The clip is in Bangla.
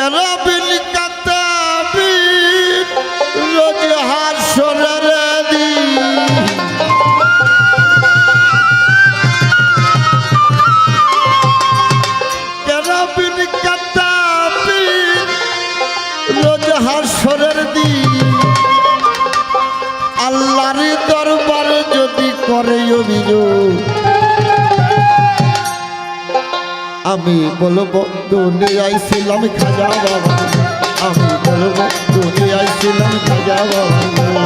কেরাবিন কাতাবিন রোজ হাসরের দিন কেরাবিন কাতাবিন রোজ হাসরের দিন আল্লাহর দরবারে যদি করে অভিযোগ আমি বলবো দুনিয়ায় ছিলাম খাজা বাবা আমি বলবো দুনিয়ায় ছিলাম খাজা বাবা